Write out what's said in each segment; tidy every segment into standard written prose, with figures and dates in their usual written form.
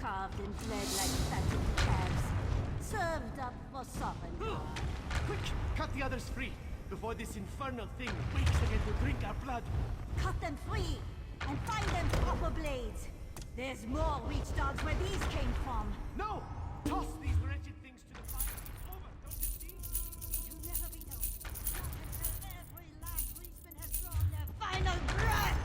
carved and bled like fattened calves. Served up for sovereign. Quick! Cut the others free, before this infernal thing wakes again to drink our blood! Cut them free, and find them proper blades. There's more reach dogs where these came from. No! Toss these wretched things to the fire. It's over, don't you see? It'll never be known. Not until every last policeman has drawn their final breath!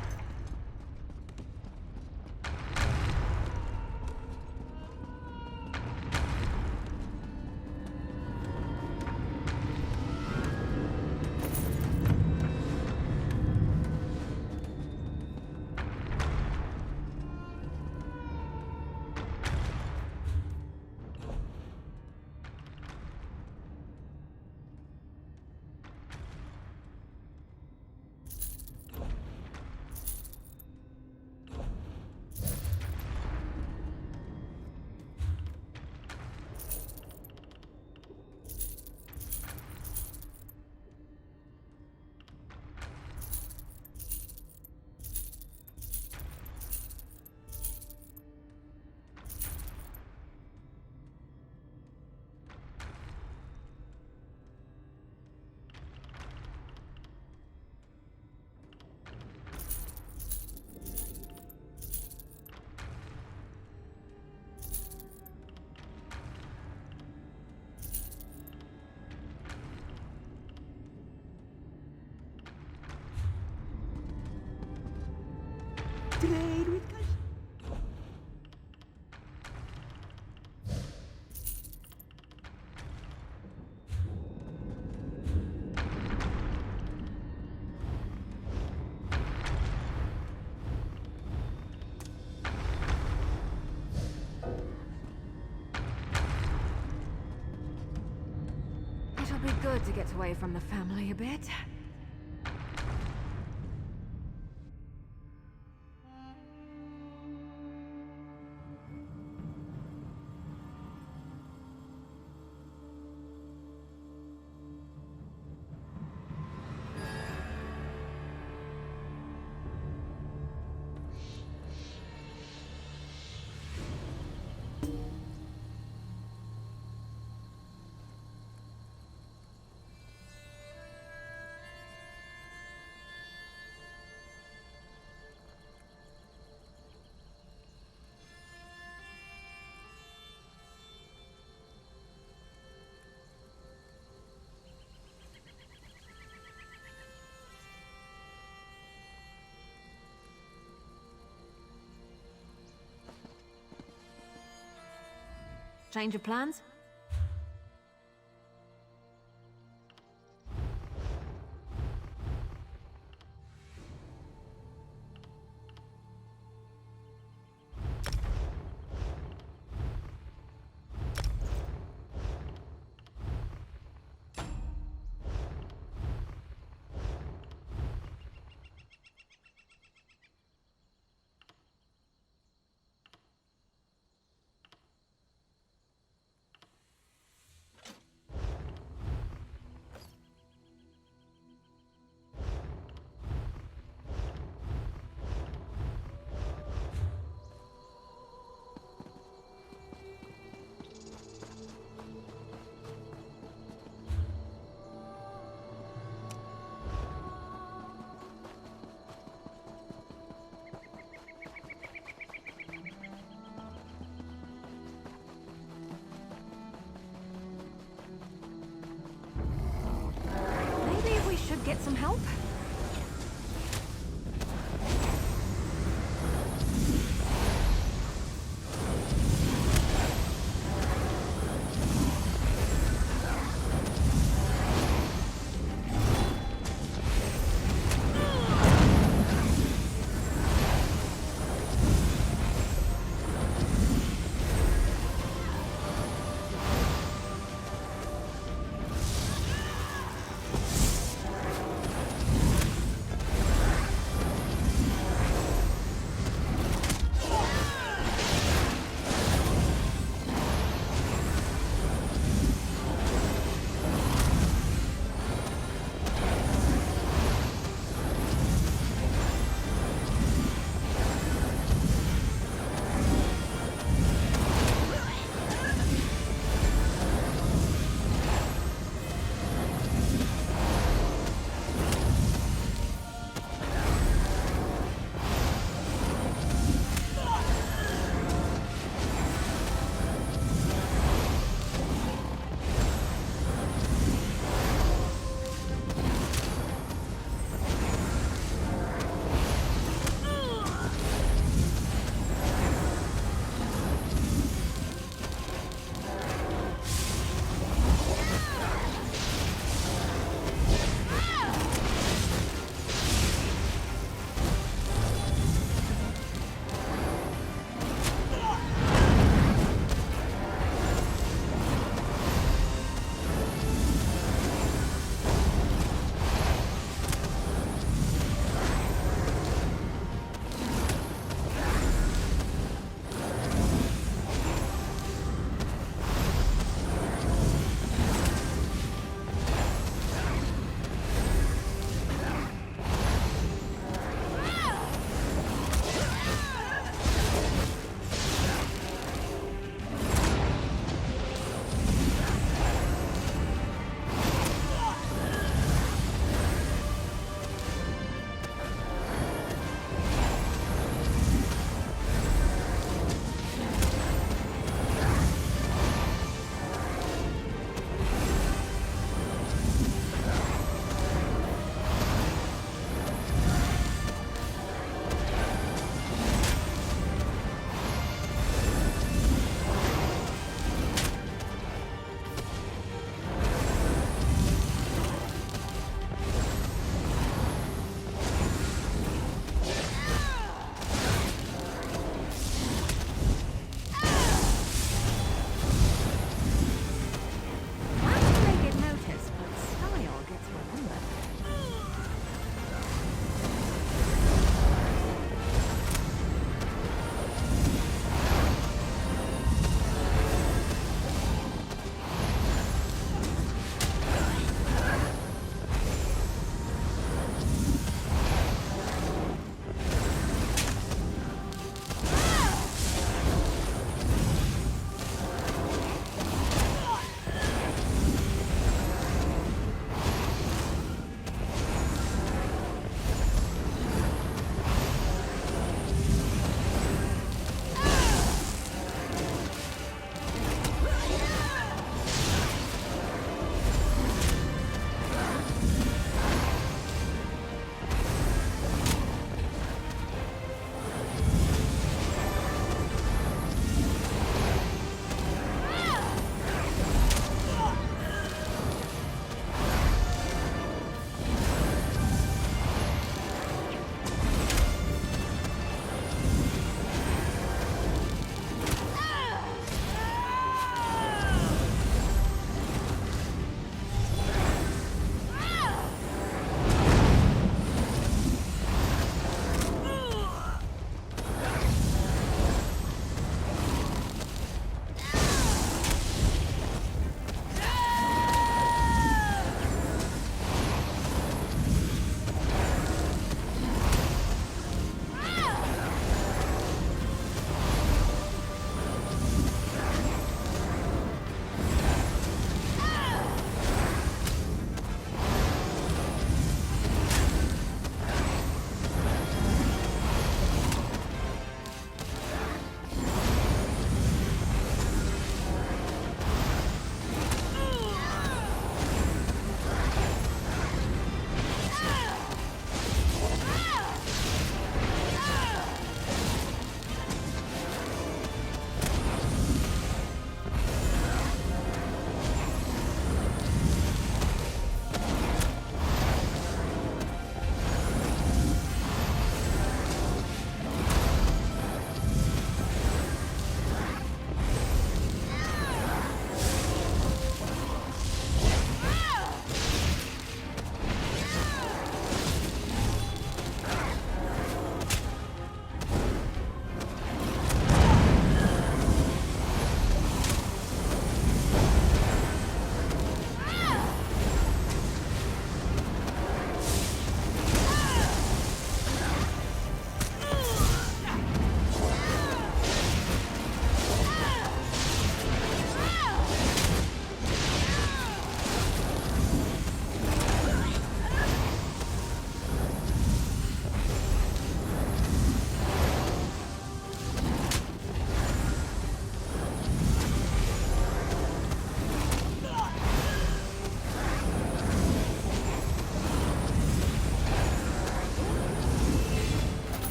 Trade with cash. It'll be good to get away from the family a bit. Change of plans? Should get some help.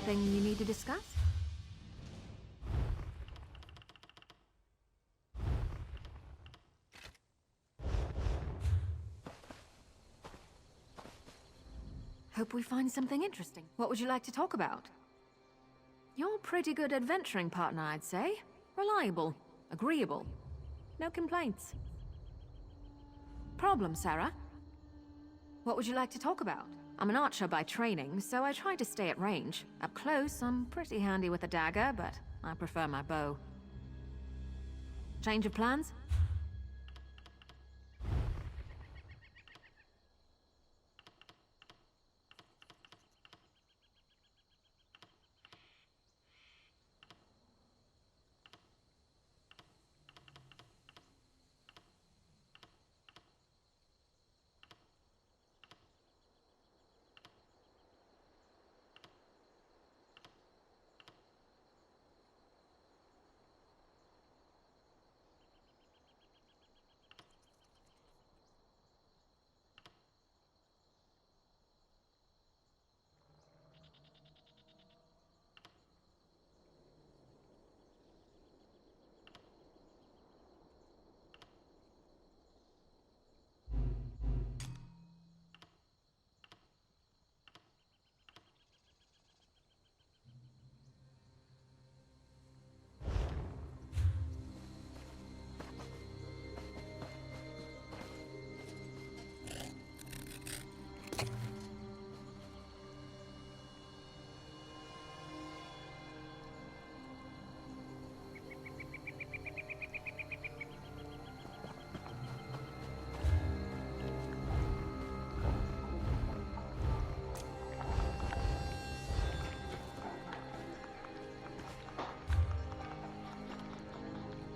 Anything you need to discuss? Hope we find something interesting. What would you like to talk about? You're a pretty good adventuring partner, I'd say. Reliable, agreeable. No complaints. Problem, Sarah? What would you like to talk about? I'm an archer by training, so I try to stay at range. Up close, I'm pretty handy with a dagger, but I prefer my bow. Change of plans?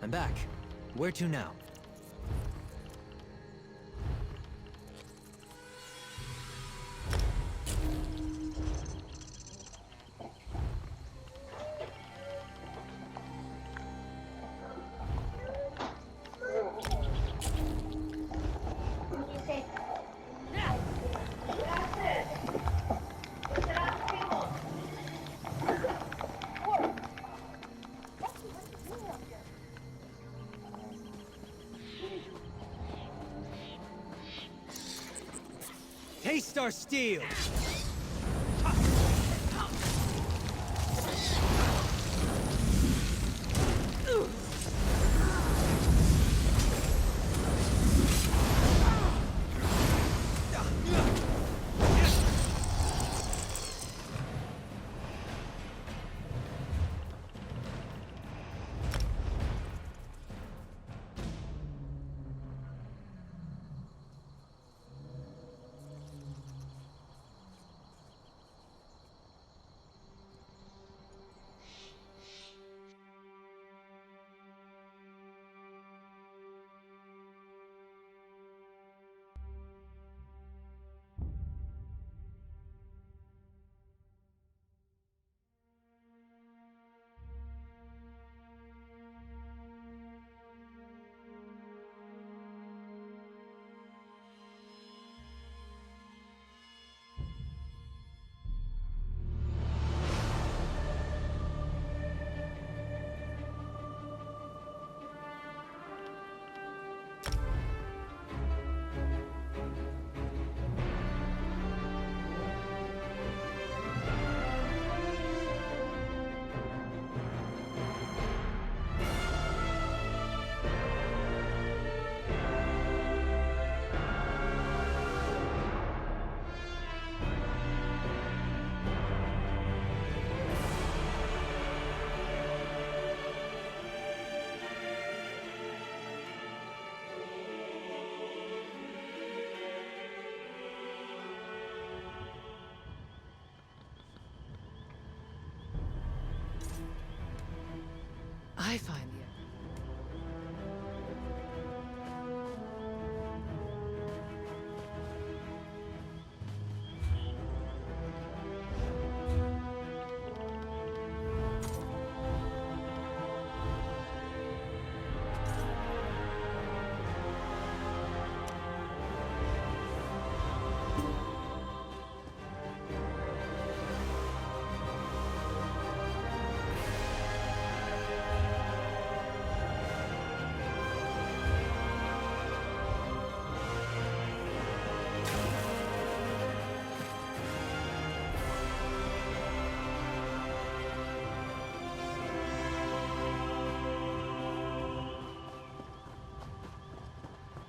I'm back. Where to now? Taste our steel! I find the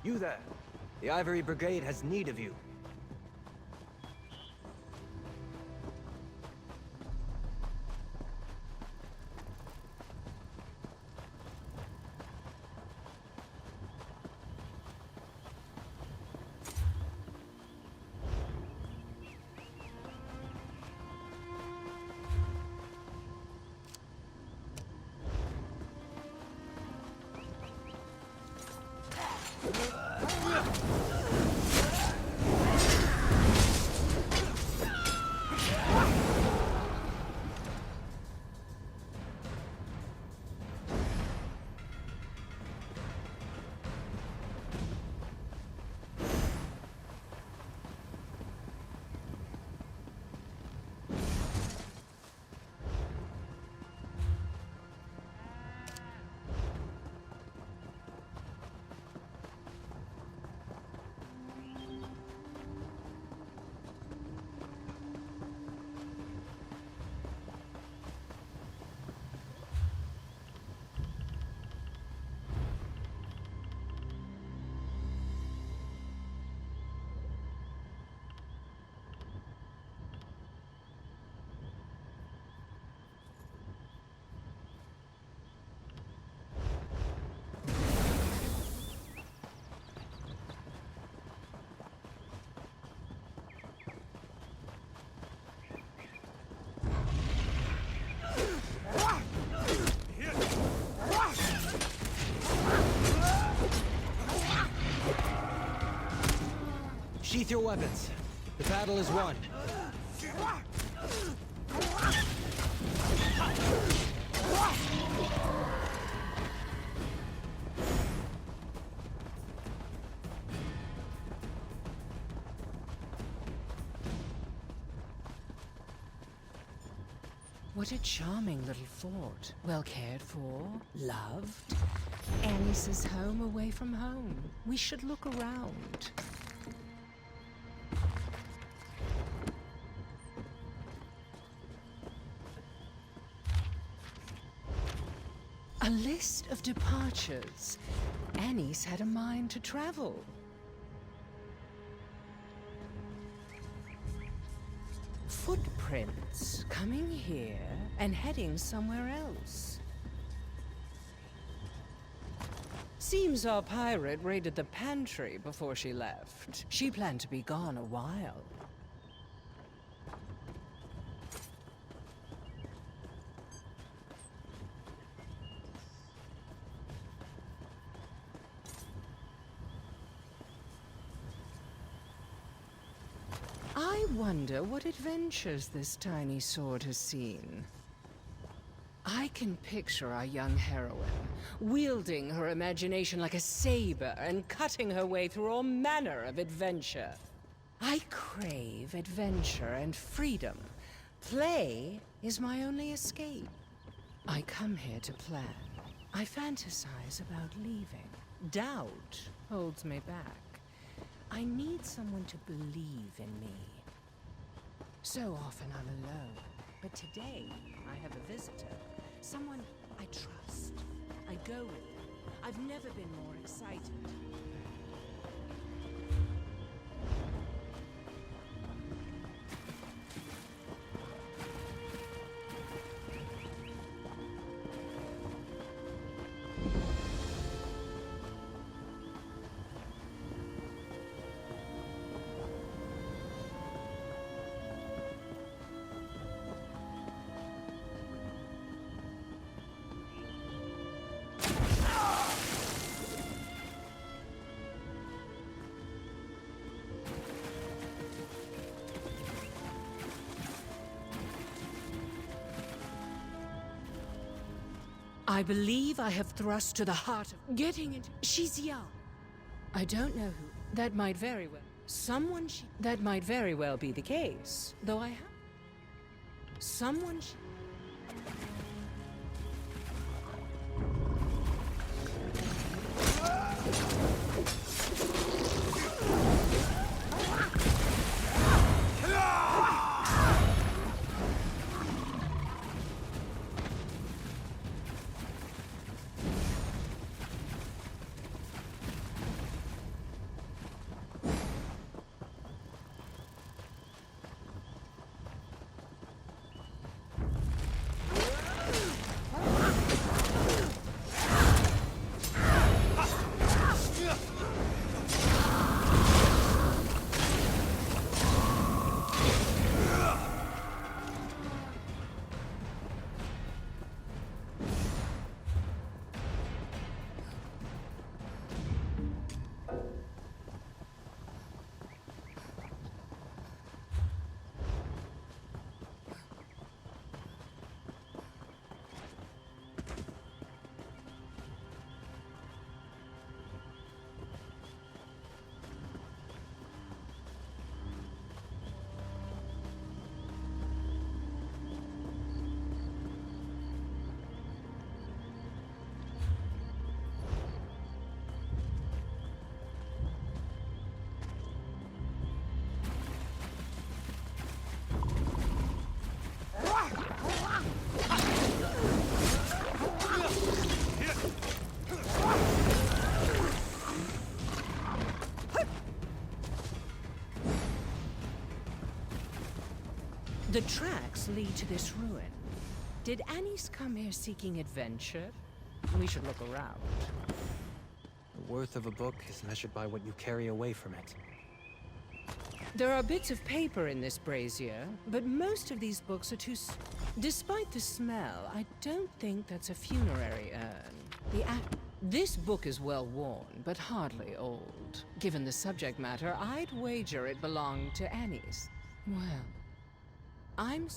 You there. The Ivory Brigade has need of you. Sheath your weapons. The battle is won. What a charming little fort. Well cared for, loved. Annie's home away from home. We should look around. A list of departures. Annie's had a mind to travel. Footprints coming here and heading somewhere else. Seems our pirate raided the pantry before she left. She planned to be gone a while. I wonder what adventures this tiny sword has seen. I can picture our young heroine, wielding her imagination like a saber and cutting her way through all manner of adventure. I crave adventure and freedom. Play is my only escape. I come here to plan. I fantasize about leaving. Doubt holds me back. I need someone to believe in me. So often I'm alone, but today I have a visitor. Someone I trust. I go with them. I've never been more excited. I believe I have thrust to the heart of getting into... She's young. I don't know who. That might very well... That might very well be the case. Though I have... Someone she... The tracks lead to this ruin. Did Annie's come here seeking adventure? We should look around. The worth of a book is measured by what you carry away from it. There are bits of paper in this brazier, but most of these books are Despite the smell, I don't think that's a funerary urn. This book is well worn, but hardly old. Given the subject matter, I'd wager it belonged to Annie's. Well, I'm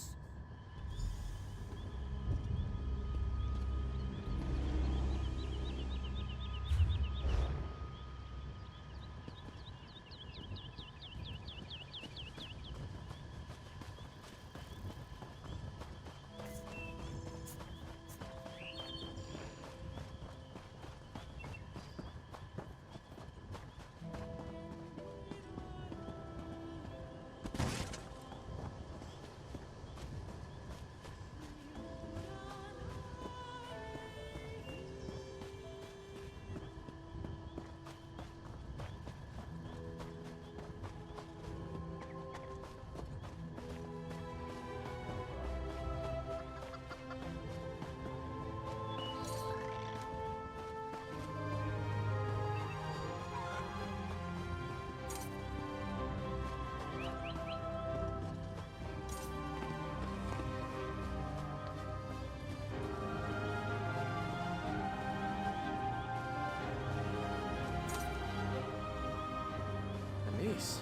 Niece,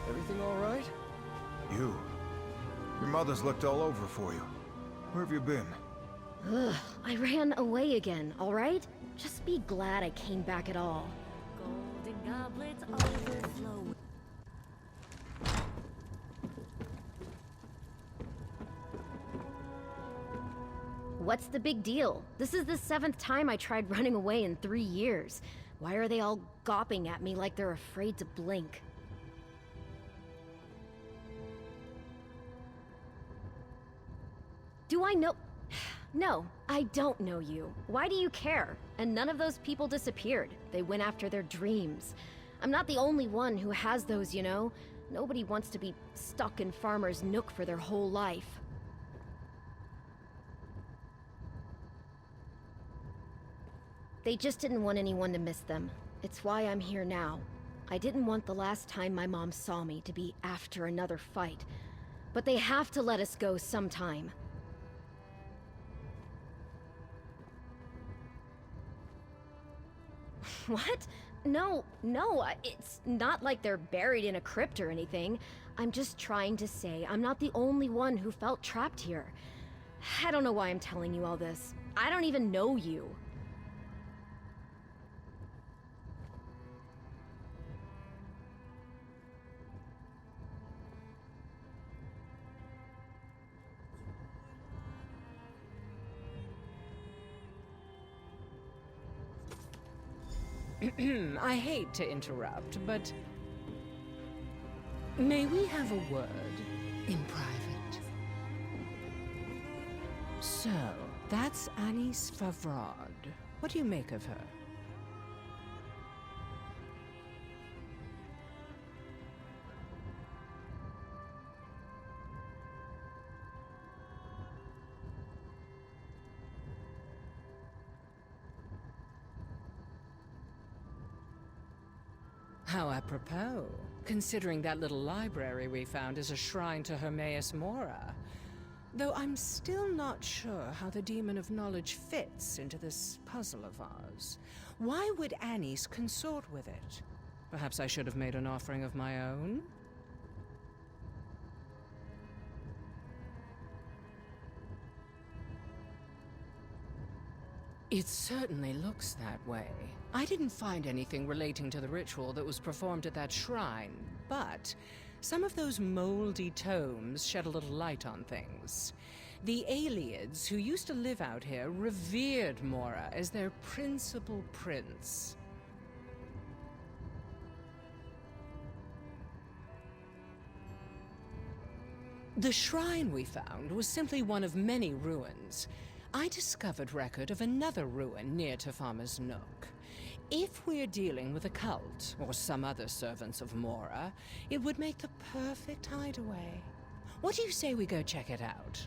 everything all right? You. Your mother's looked all over for you. Where have you been? Ugh, I ran away again, alright? Just be glad I came back at all. Golden goblets overflow. What's the big deal? This is the 7th time I tried running away in 3 years. Why are they all gawping at me like they're afraid to blink? Do I know? No, I don't know you. Why do you care? And none of those people disappeared. They went after their dreams. I'm not the only one who has those, you know? Nobody wants to be stuck in Farmer's Nook for their whole life. They just didn't want anyone to miss them. It's why I'm here now. I didn't want the last time my mom saw me to be after another fight. But they have to let us go sometime. What? No, it's not like they're buried in a crypt or anything. I'm just trying to say I'm not the only one who felt trapped here. I don't know why I'm telling you all this. I don't even know you. I hate to interrupt, but may we have a word in private? So, that's Annie's Favrard. What do you make of her? How apropos, considering that little library we found is a shrine to Hermaeus Mora. Though I'm still not sure how the Demon of Knowledge fits into this puzzle of ours. Why would Annie's consort with it? Perhaps I should have made an offering of my own? It certainly looks that way. I didn't find anything relating to the ritual that was performed at that shrine, but some of those moldy tomes shed a little light on things. The Aelids who used to live out here revered Mora as their principal prince. The shrine we found was simply one of many ruins. I discovered record of another ruin near to Farmer's Nook. If we're dealing with a cult, or some other servants of Mora, it would make the perfect hideaway. What do you say we go check it out?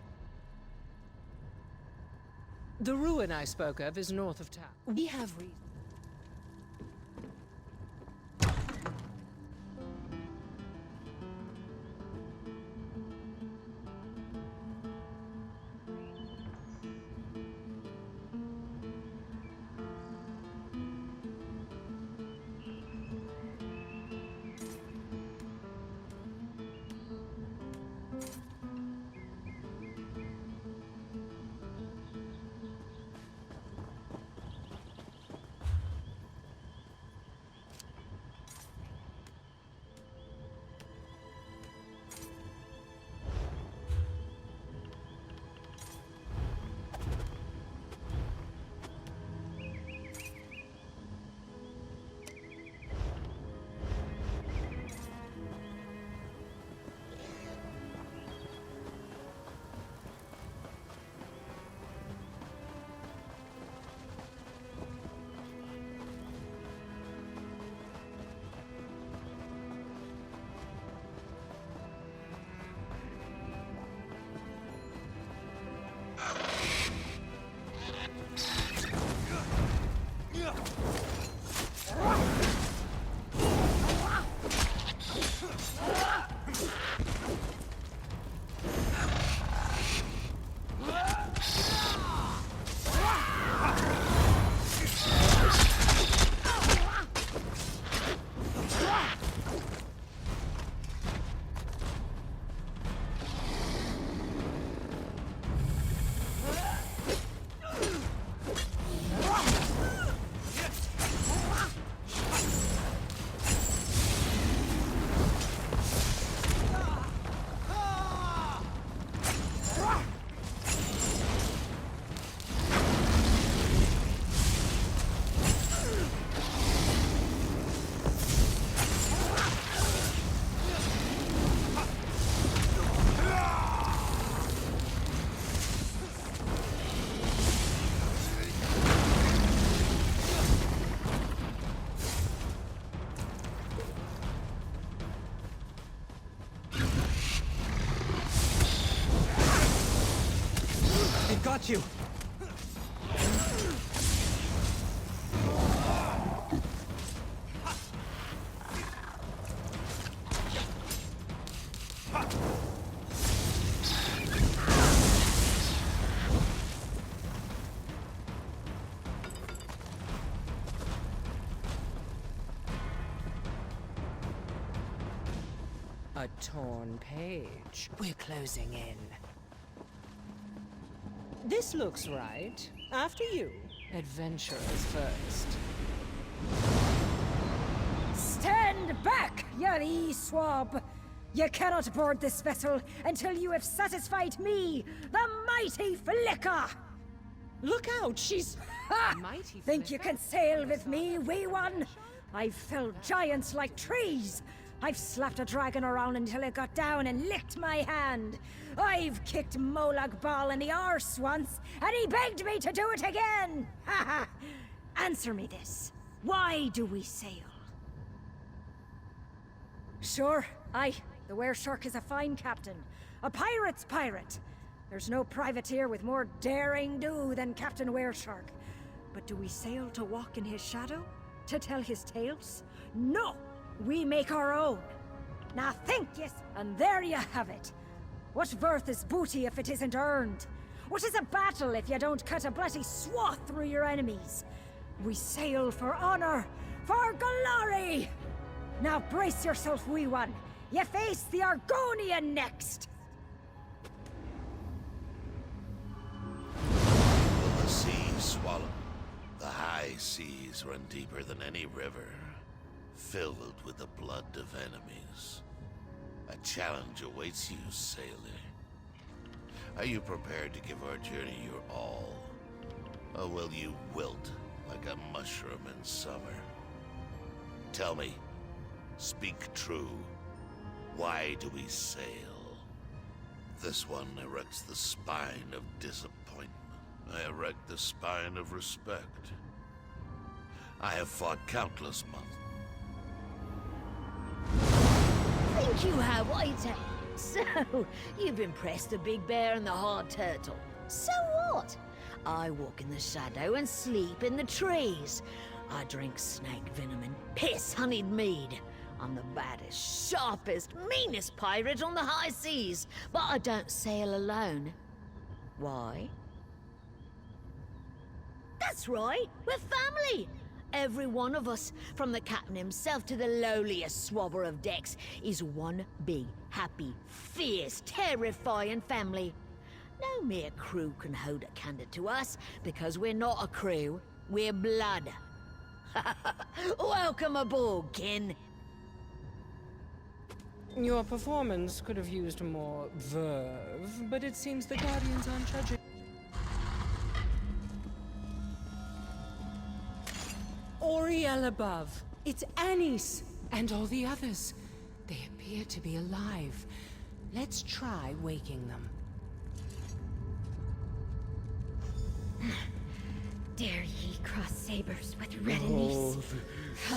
The ruin I spoke of is north of town. We have reason. Got you! A torn page. We're closing in. This looks right. After you. Adventurers first. Stand back, you swab! You cannot board this vessel until you have satisfied me, the mighty Flicker! Look out, she's... Ha! Mighty Think you can sail with me, wee one? I've felled giants like trees. I've slapped a dragon around until it got down and licked my hand. I've kicked Molag Bal in the arse once, and he begged me to do it again! Ha ha! Answer me this. Why do we sail? Sure, aye. The Wereshark is a fine captain. A pirate's pirate. There's no privateer with more daring do than Captain Wereshark. But do we sail to walk in his shadow? To tell his tales? No! We make our own. Now think, yes, and there you have it. What worth is booty if it isn't earned? What is a battle if you don't cut a bloody swath through your enemies? We sail for honor, for glory! Now brace yourself, wee one. You face the Argonian next! Will the sea swallow? The high seas run deeper than any river, filled with the blood of enemies. A challenge awaits you, sailor. Are you prepared to give our journey your all? Or will you wilt like a mushroom in summer? Tell me, speak true. Why do we sail? This one erects the spine of disappointment. I erect the spine of respect. I have fought countless months. Think you have what it takes. So, you've impressed the big bear and the hard turtle. So what? I walk in the shadow and sleep in the trees. I drink snake venom and piss honeyed mead. I'm the baddest, sharpest, meanest pirate on the high seas, but I don't sail alone. Why? That's right, we're family! Every one of us, from the captain himself to the lowliest swabber of decks, is one big, happy, fierce, terrifying family. No mere crew can hold a candle to us, because we're not a crew, we're blood. Welcome aboard, kin. Your performance could have used more verve, but it seems the Guardians aren't judging. Oriel above. It's Anis and all the others. They appear to be alive. Let's try waking them. Dare ye cross sabers with red Anise?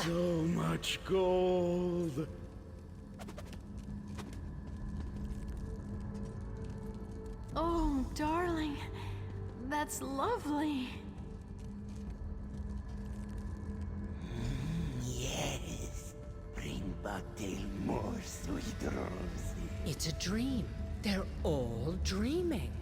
So much gold. Oh, darling. That's lovely. Yes. Bring back more sweet roses. It's a dream. They're all dreaming.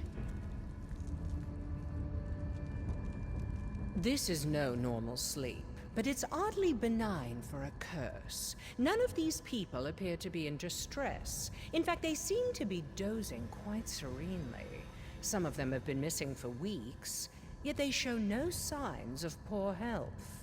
This is no normal sleep, but it's oddly benign for a curse. None of these people appear to be in distress. In fact, they seem to be dozing quite serenely. Some of them have been missing for weeks, yet they show no signs of poor health.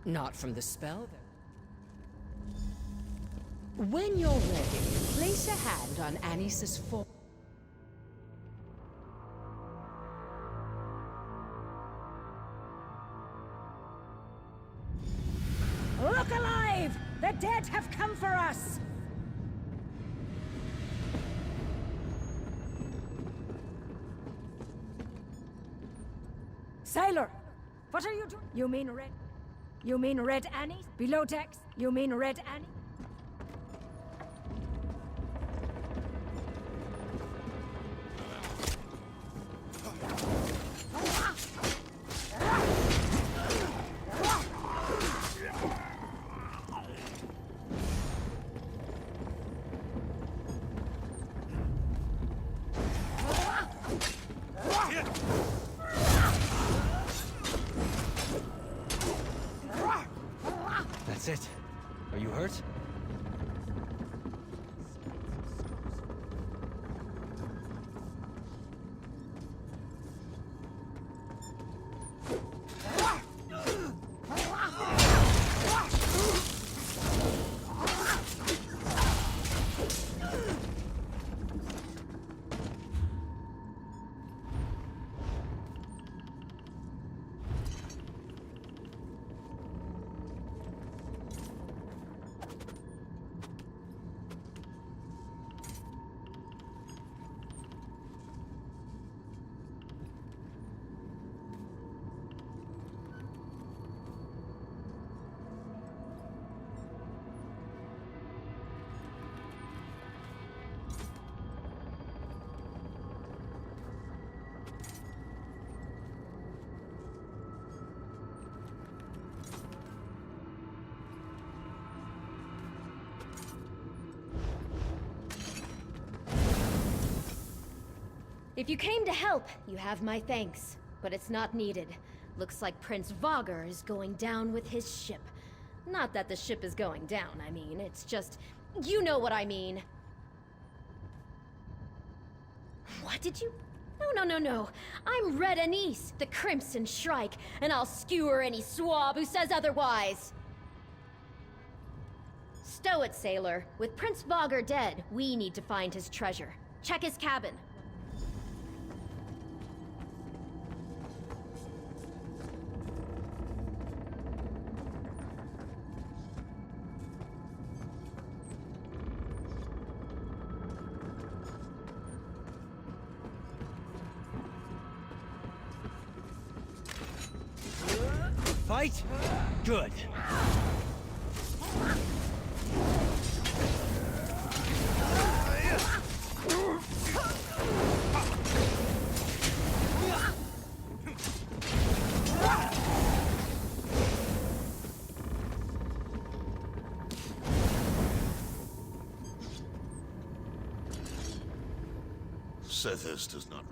Not from the spell, though. When you're ready, place a hand on Anis's forehead. Look alive! The dead have come for us! Sailor! What are you doing? You mean red? You mean Red Annie? Below decks? You mean Red Annie? That's it. Are you hurt? If you came to help, you have my thanks. But it's not needed. Looks like Prince Vogger is going down with his ship. Not that the ship is going down, I mean. It's just... you know what I mean. What did you... No. I'm Red Anise, the Crimson Shrike, and I'll skewer any swab who says otherwise. Stow it, sailor. With Prince Vogger dead, we need to find his treasure. Check his cabin. Fight? Good. Sethis does not...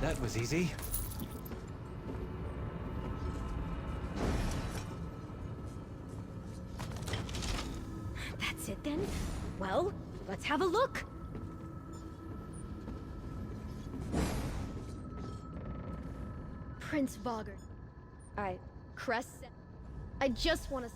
That was easy. That's it then? Well, let's have a look. Prince Vogger. Crest. I just want to...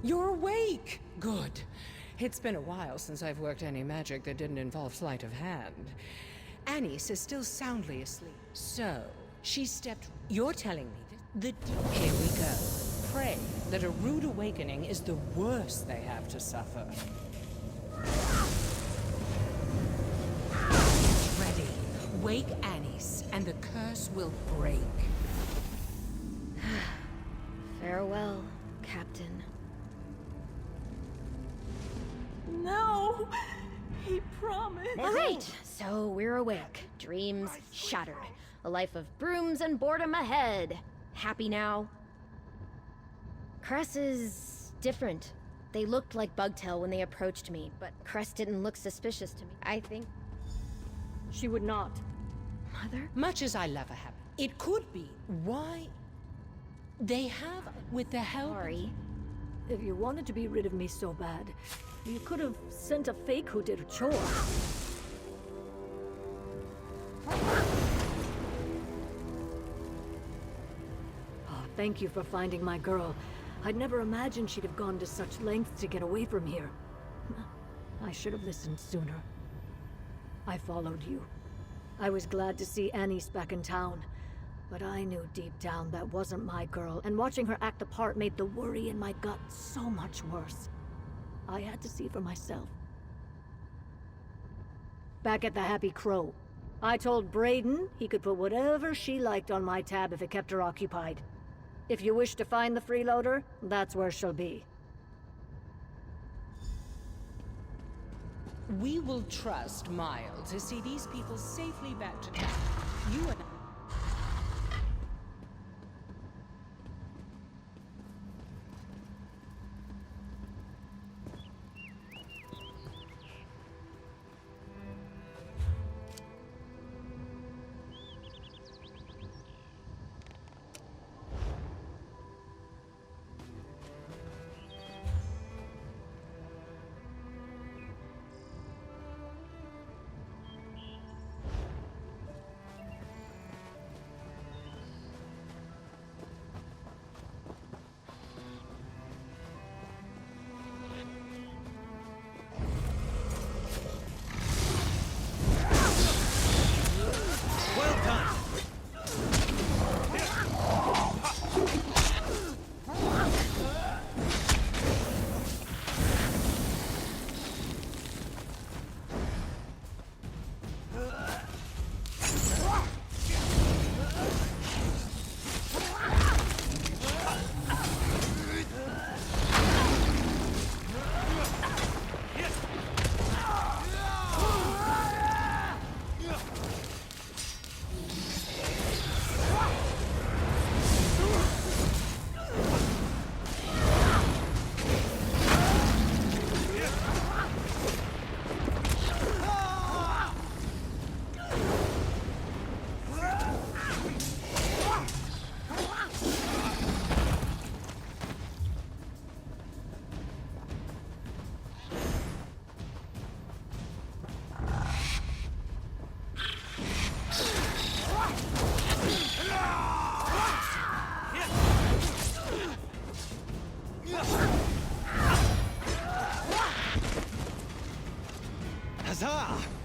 You're awake! Good. It's been a while since I've worked any magic that didn't involve sleight of hand. Anise is still soundly asleep. So, she stepped... You're telling me that... Here we go. Pray that a rude awakening is the worst they have to suffer. Ready. Wake Anise, and the curse will break. Farewell, Captain. No! He promised. All right, so we're awake. Dreams shattered. A life of brooms and boredom ahead. Happy now? Cress is different. They looked like Bugtail when they approached me, but Cress didn't look suspicious to me. I think... She would not. Mother? Much as I love a habit, it could be why they have, with the help... Sorry. If you wanted to be rid of me so bad, you could have sent a fake who did a chore. Oh, thank you for finding my girl. I'd never imagined she'd have gone to such lengths to get away from here. I should have listened sooner. I followed you. I was glad to see Annie's back in town. But I knew deep down that wasn't my girl, and watching her act the part made the worry in my gut so much worse. I had to see for myself. Back at the Happy Crow, I told Brayden he could put whatever she liked on my tab if it kept her occupied. If you wish to find the freeloader, that's where she'll be. We will trust Miles to see these people safely back to town. You and I... Huzzah!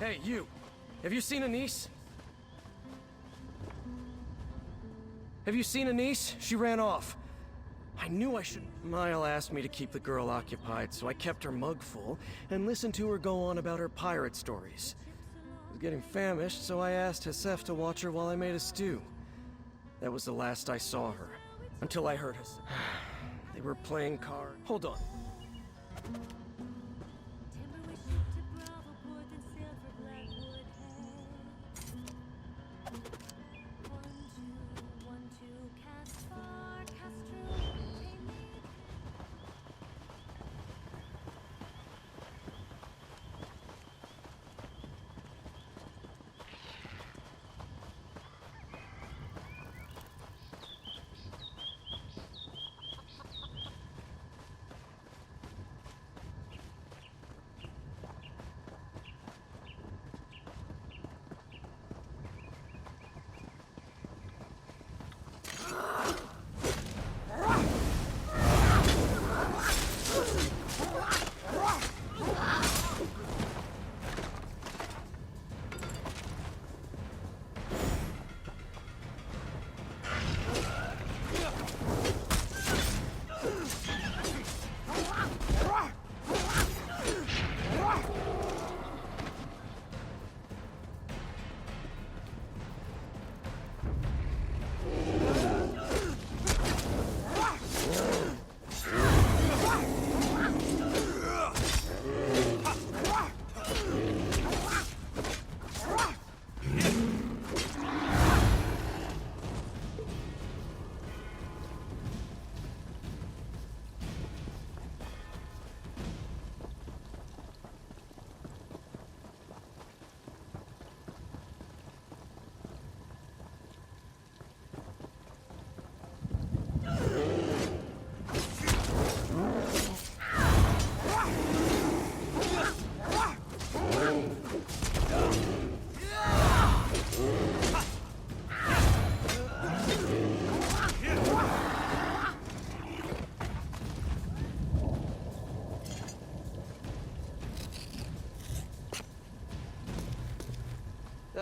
Hey, you! Have you seen Anise? Have you seen Anise? She ran off. I knew I should... Mile asked me to keep the girl occupied, so I kept her mug full and listened to her go on about her pirate stories. I was getting famished, so I asked Hesef to watch her while I made a stew. That was the last I saw her, until I heard Hesef. They were playing cards. Hold on.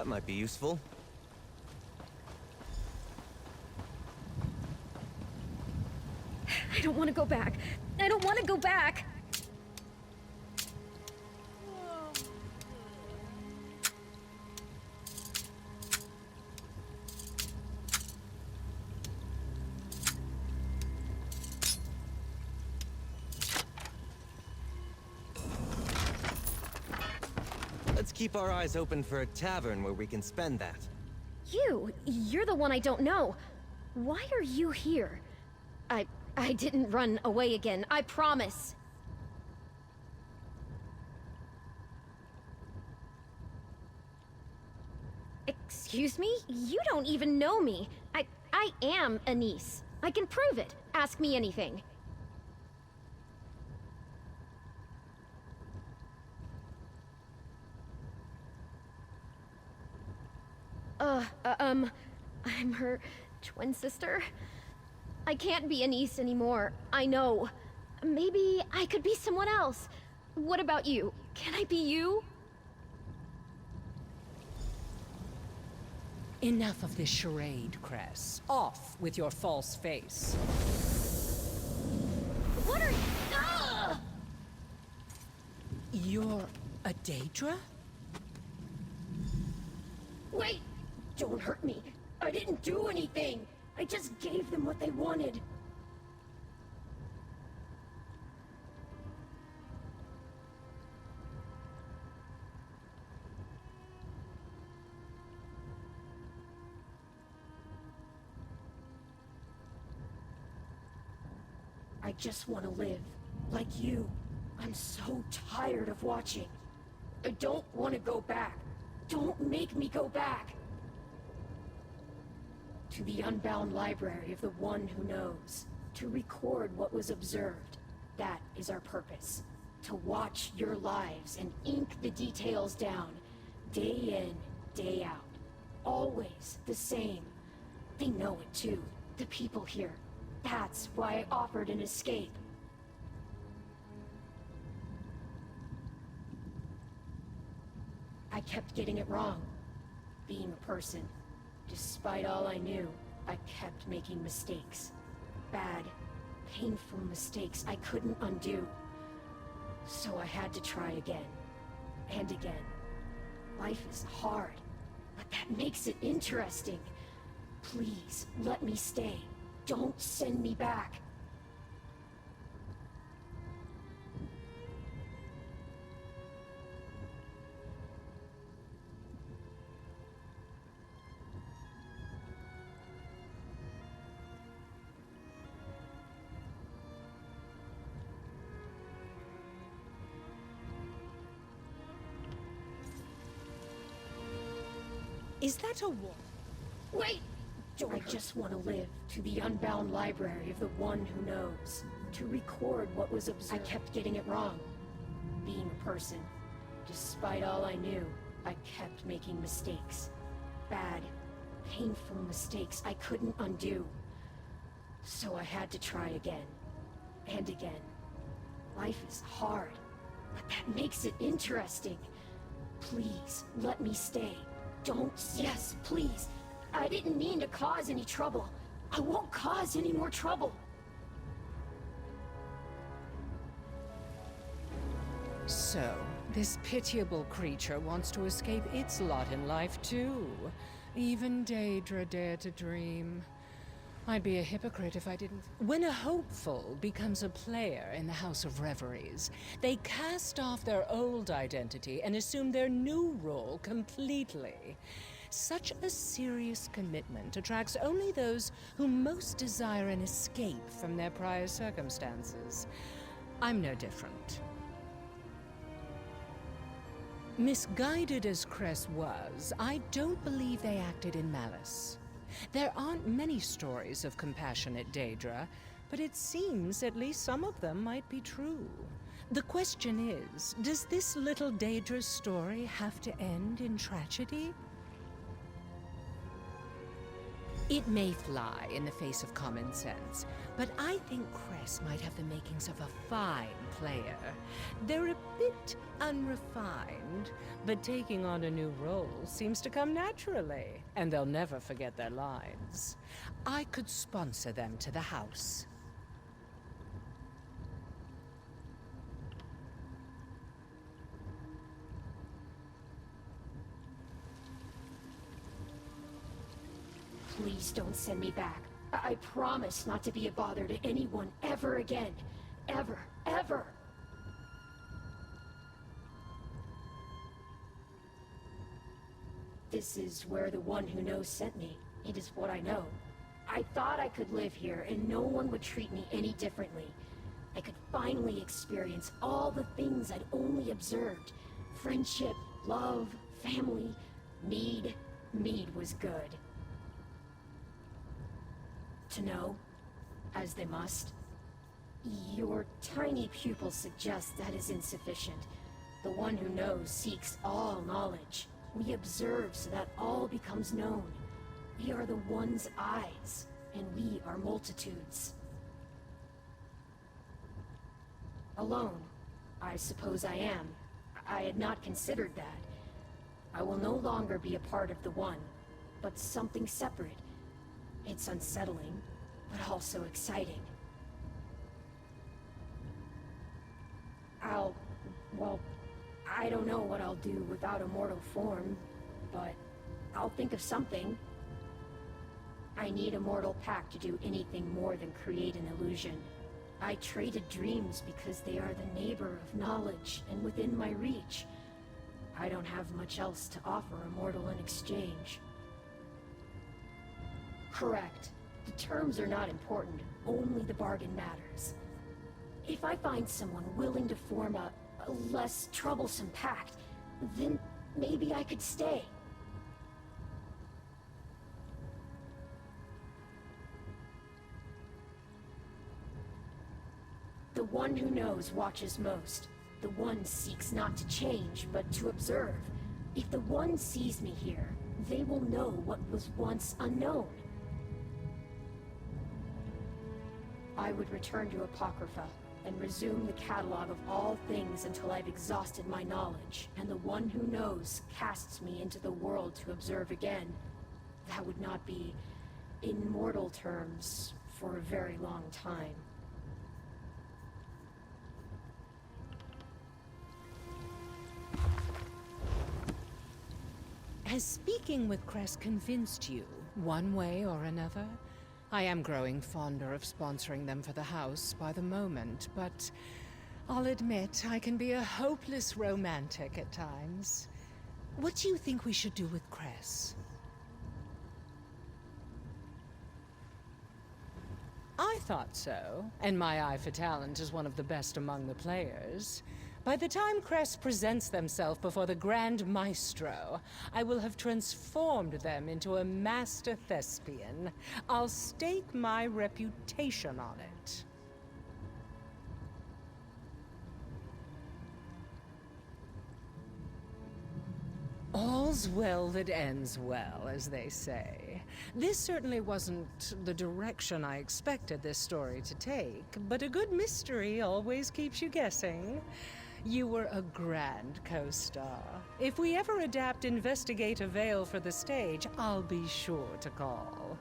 That might be useful. I don't want to go back. I don't want to go back. Let's keep our eyes open for a tavern where we can spend that. You're the one I don't know. Why are you here? I didn't run away again, I promise. Excuse me? You don't even know me. I am Anise. I can prove it. Ask me anything. I'm her twin sister. I can't be Anise anymore, I know. Maybe I could be someone else. What about you? Can I be you? Enough of this charade, Cress. Off with your false face. What are you? Ah! You're a Daedra? Wait! Don't hurt me. I didn't do anything. I just gave them what they wanted. I just want to live, like you. I'm so tired of watching. I don't want to go back. Don't make me go back. To the unbound library of the one who knows. To record what was observed. That is our purpose. To watch your lives and ink the details down. Day in, day out. Always the same. They know it too, the people here. That's why I offered an escape. I kept getting it wrong. Being a person. Despite all I knew, I kept making mistakes. Bad, painful mistakes I couldn't undo. So I had to try again. And again. Life is hard, but that makes it interesting. Please, let me stay. Don't send me back. Is that a wall? Wait! I just want to live to the unbound library of the one who knows. To record what was observed. I kept getting it wrong. Being a person. Despite all I knew, I kept making mistakes. Bad, painful mistakes I couldn't undo. So I had to try again. And again. Life is hard, but that makes it interesting. Please, let me stay. Don't... Yes, please. I didn't mean to cause any trouble. I won't cause any more trouble. So, this pitiable creature wants to escape its lot in life too. Even Daedra dare to dream. I'd be a hypocrite if I didn't... When a hopeful becomes a player in the House of Reveries, they cast off their old identity and assume their new role completely. Such a serious commitment attracts only those who most desire an escape from their prior circumstances. I'm no different. Misguided as Cress was, I don't believe they acted in malice. There aren't many stories of compassionate Daedra, but it seems at least some of them might be true. The question is, does this little Daedra's story have to end in tragedy? It may fly in the face of common sense, but I think Cress might have the makings of a fine player. They're a bit unrefined, but taking on a new role seems to come naturally, and they'll never forget their lines. I could sponsor them to the house. Please don't send me back. I promise not to be a bother to anyone ever again. Ever, ever. This is where the one who knows sent me. It is what I know. I thought I could live here and no one would treat me any differently. I could finally experience all the things I'd only observed. Friendship, love, family, mead. Mead was good. To know, as they must. Your tiny pupil suggests that is insufficient. The one who knows seeks all knowledge. We observe so that all becomes known. We are the one's eyes, and we are multitudes. Alone, I suppose I am. I had not considered that. I will no longer be a part of the one, but something separate. It's unsettling, but also exciting. Well, I don't know what I'll do without a mortal form, but I'll think of something. I need a mortal pack to do anything more than create an illusion. I traded dreams because they are the neighbor of knowledge and within my reach. I don't have much else to offer a mortal in exchange. Correct. The terms are not important, only the bargain matters. If I find someone willing to form a less troublesome pact, then maybe I could stay. The one who knows watches most. The one seeks not to change, but to observe. If the one sees me here, they will know what was once unknown. I would return to Apocrypha, and resume the catalog of all things until I've exhausted my knowledge, and the one who knows casts me into the world to observe again. That would not be, in mortal terms, for a very long time. Has speaking with Cress convinced you, one way or another? I am growing fonder of sponsoring them for the house by the moment, but I'll admit I can be a hopeless romantic at times. What do you think we should do with Cress? I thought so, and my eye for talent is one of the best among the players. By the time Cress presents themselves before the Grand Maestro, I will have transformed them into a master thespian. I'll stake my reputation on it. All's well that ends well, as they say. This certainly wasn't the direction I expected this story to take, but a good mystery always keeps you guessing. You were a grand co-star. If we ever adapt Investigate a Veil for the stage, I'll be sure to call.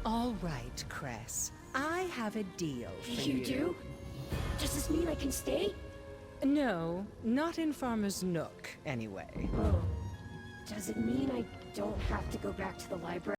All right, Cress. I have a deal for you. You do? Does this mean I can stay? No, not in Farmer's Nook, anyway. Oh. Does it mean I don't have to go back to the library?